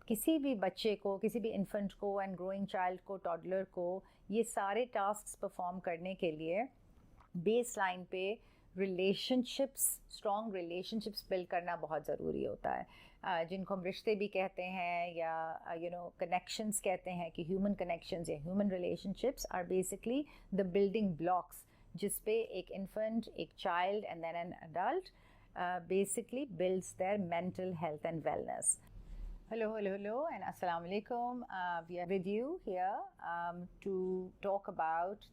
किसी भी बच्चे को, किसी भी इन्फेंट को एंड ग्रोइंग चाइल्ड को, टॉडलर को ये सारे टास्क्स परफॉर्म करने के लिए बेस लाइन पे रिलेशनशिप्स, स्ट्रॉन्ग रिलेशनशिप्स बिल्ड करना बहुत ज़रूरी होता है, जिनको हम रिश्ते भी कहते हैं या कनेक्शंस कहते हैं कि ह्यूमन कनेक्शंस या human relationships are basically the building blocks जिस पे एक इन्फेंट, एक child and then an adult basically builds their mental health and wellness. Hello, and Assalamu alaikum. We are with you here to talk about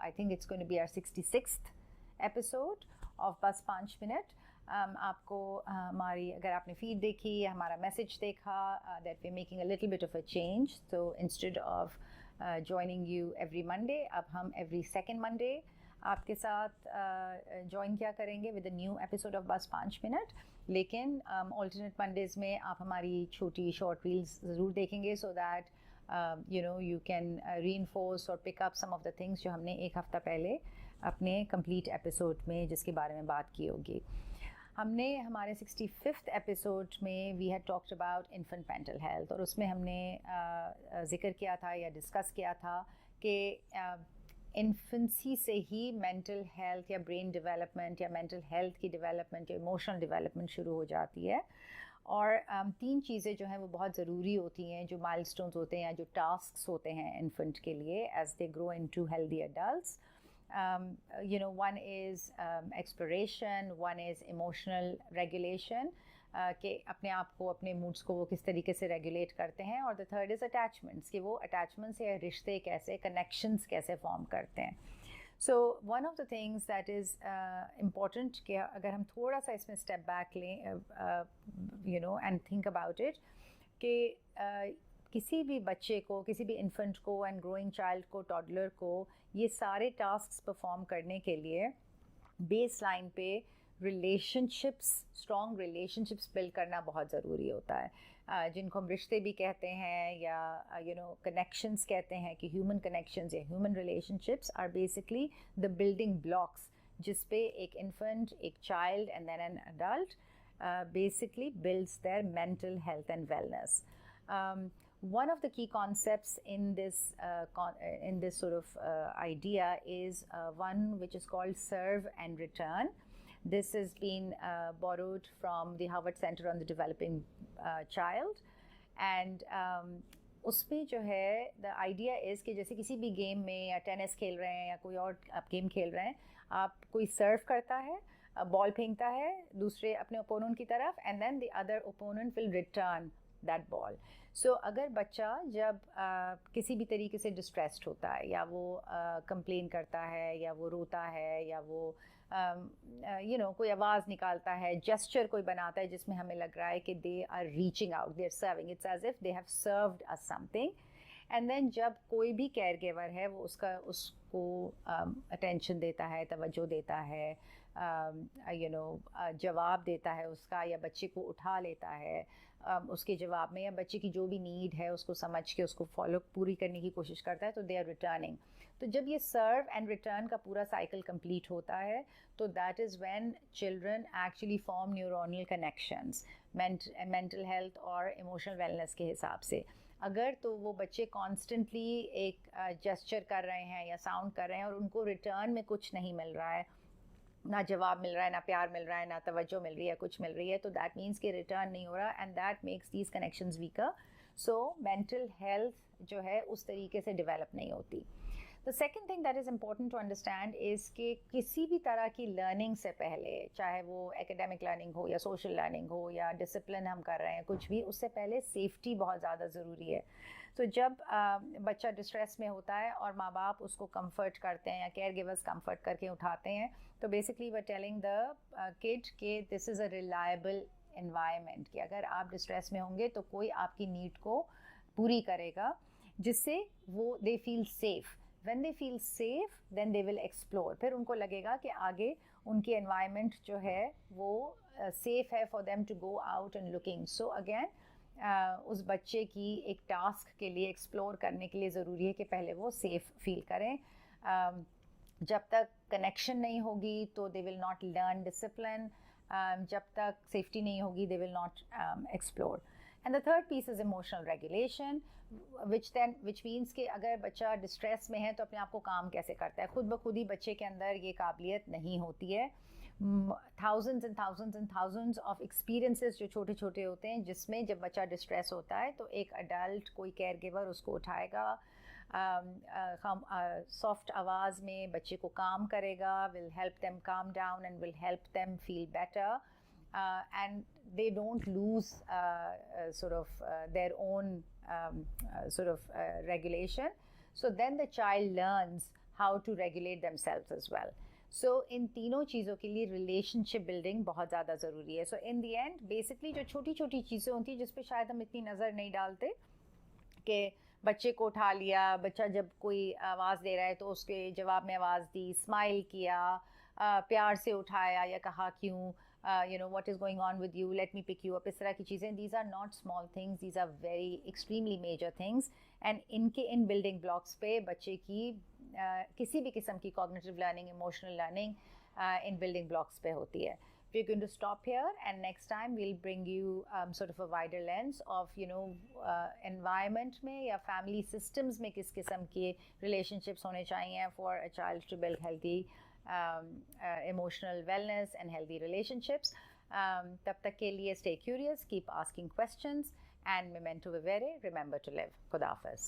I think it's going to be our 66th episode of Bas 5 Minute. आपको हमारी, अगर आपने feed देखी, हमारा message देखा that we're making a little bit of a change. So instead of joining you every Monday, अब हम every second Monday आपके साथ ज्वाइन किया करेंगे with a new episode of बस 5 मिनट. लेकिन ऑल्टरनेट मंडेज़ में आप हमारी छोटी शॉर्ट रील्स ज़रूर देखेंगे so that you can reinforce और pick up some of the things जो हमने एक हफ़्ता पहले अपने कंप्लीट एपिसोड में जिसके बारे में बात की होगी. हमने हमारे 65th एपिसोड में we had talked about infant mental health और उसमें हमने ज़िक्र किया था या डिस्कस किया था कि इन्फेंसी से ही मेंटल हेल्थ या ब्रेन डेवलपमेंट या मेंटल हेल्थ की डेवलपमेंट या इमोशनल डेवलपमेंट शुरू हो जाती है. और 3 चीज़ें जो हैं वो बहुत ज़रूरी होती हैं, जो माइलस्टोन्स होते हैं या जो टास्क्स होते हैं इन्फेंट के लिए as they grow into healthy adults. One is exploration, one is emotional regulation, कि अपने आप को, अपने मूड्स को वो किस तरीके से रेगुलेट करते हैं. और द थर्ड इज़ अटैचमेंट्स, कि वो अटैचमेंट्स या रिश्ते कैसे, कनेक्शंस कैसे फॉर्म करते हैं. So one of the things that is important कि अगर हम थोड़ा सा इसमें स्टेप बैक लें एंड थिंक अबाउट इट, कि किसी भी बच्चे को, किसी भी इन्फेंट को एंड ग्रोइंग चाइल्ड को, टॉडलर को ये सारे टास्क्स परफॉर्म करने के लिए बेस लाइन पे रिलेशनशिप्स, स्ट्रॉन्ग रिलेशनशिप्स बिल्ड करना बहुत ज़रूरी होता है, जिनको हम रिश्ते भी कहते हैं या कनेक्शंस कहते हैं कि ह्यूमन कनेक्शंस या human relationships are basically the building blocks जिस पे एक इन्फेंट, एक child and then an adult basically builds their mental health and wellness. One of the key concepts in this sort of idea is one which is called serve and return. This has been borrowed from the Harvard Center on the Developing Child, and उसमें जो है the idea is कि जैसे किसी भी game में या tennis खेल रहे हैं या कोई और आप गेम खेल रहे हैं, आप कोई सर्व करता है, बॉल फेंकता है दूसरे अपने ओपोनेंट की तरफ, and then the other opponent will return that ball. So अगर बच्चा जब किसी भी तरीके से डिस्ट्रेस्ड होता है या वो कंप्लेन करता है या वो रोता है या वो कोई आवाज़ निकालता है, जेस्चर कोई बनाता है जिसमें हमें लग रहा है कि they are reaching out, they are serving, it's as if they have served us something. And then जब कोई भी केयर गिवर है वो उसको अटेंशन देता है, तवज्जो देता है, जवाब देता है उसका, या बच्चे को उठा लेता है उसके जवाब में, या बच्चे की जो भी नीड है उसको समझ के उसको फॉलो पूरी करने की कोशिश करता है, तो दे आर रिटर्निंग. तो जब ये सर्व एंड रिटर्न का पूरा साइकिल कंप्लीट होता है तो that is when children actually form neuronal connections mental health और इमोशनल वेलनेस के हिसाब से. अगर तो वो बच्चे कॉन्स्टेंटली एक जेस्चर कर रहे हैं या साउंड कर रहे हैं और उनको रिटर्न में कुछ नहीं मिल रहा है, ना जवाब मिल रहा है, ना प्यार मिल रहा है, ना तवज्जो मिल रही है, कुछ मिल रही है, तो दैट मीन्स कि रिटर्न नहीं हो रहा, and that makes these connections weaker. So mental health जो है उस तरीके से डेवलप नहीं होती. The second thing that is important to understand is कि किसी भी तरह की लर्निंग से पहले, चाहे वो एकेडमिक लर्निंग हो या सोशल लर्निंग हो या डिसिप्लिन हम कर रहे हैं कुछ भी, उससे पहले सेफ्टी बहुत ज़्यादा ज़रूरी है. तो जब बच्चा डिस्ट्रेस में होता है और माँ बाप उसको कंफर्ट करते हैं या केयर गिवर्स कंफर्ट करके उठाते हैं, तो basically we are telling the kid कि this is a reliable environment, कि अगर आप डिस्ट्रेस में होंगे तो कोई आपकी नीड को पूरी करेगा, जिससे वो they feel safe. When they feel safe, then they will explore. फिर उनको लगेगा कि आगे उनकी environment जो है वो safe है for them to go out and looking. So again, उस बच्चे की एक टास्क के लिए एक्सप्लोर करने के लिए ज़रूरी है कि पहले वो सेफ़ फील करें. जब तक कनेक्शन नहीं होगी तो they will not learn discipline. जब तक सेफ्टी नहीं होगी they will not explore. And the third piece is emotional regulation, which means कि अगर बच्चा डिस्ट्रेस में है तो अपने आप को काम कैसे करता है. खुद ब खुद ही बच्चे के अंदर ये काबिलियत नहीं होती है. Thousands and thousands and thousands of experiences जो छोटे छोटे होते हैं, जिसमें जब बच्चा डिस्ट्रेस होता है तो एक अडल्ट, कोई केयर गिवर उसको उठाएगा, सॉफ्ट आवाज़ में बच्चे को काम करेगा, will help them calm down and will help them feel better. And they don't lose sort of their own regulation. So then the child learns how to regulate themselves as well. So इन तीनों चीज़ों के लिए relationship building बहुत ज़्यादा ज़रूरी है. So in the end basically जो छोटी छोटी चीज़ें होती हैं जिस पे शायद हम इतनी नज़र नहीं डालते, कि बच्चे को उठा लिया, बच्चा जब कोई आवाज़ दे रहा है तो उसके जवाब में आवाज़ दी, स्माइल किया, प्यार से उठाया या कहा क्यों, what is going on with you, let me pick you up, इस तरह की चीज़ें. These are not small things, these are very extremely major things. And इनके इन building blocks पे बच्चे की किसी भी किस्म की cognitive learning, emotional learning इन building blocks पे होती है. We're going to stop here, and next time we'll bring you sort of a wider lens of environment में या family systems में किस किस्म के relationships होने चाहिए for a child to build healthy emotional wellness and healthy relationships. तब तक के लिए stay curious, keep asking questions, and memento vivere, remember to live. Khuda Hafiz.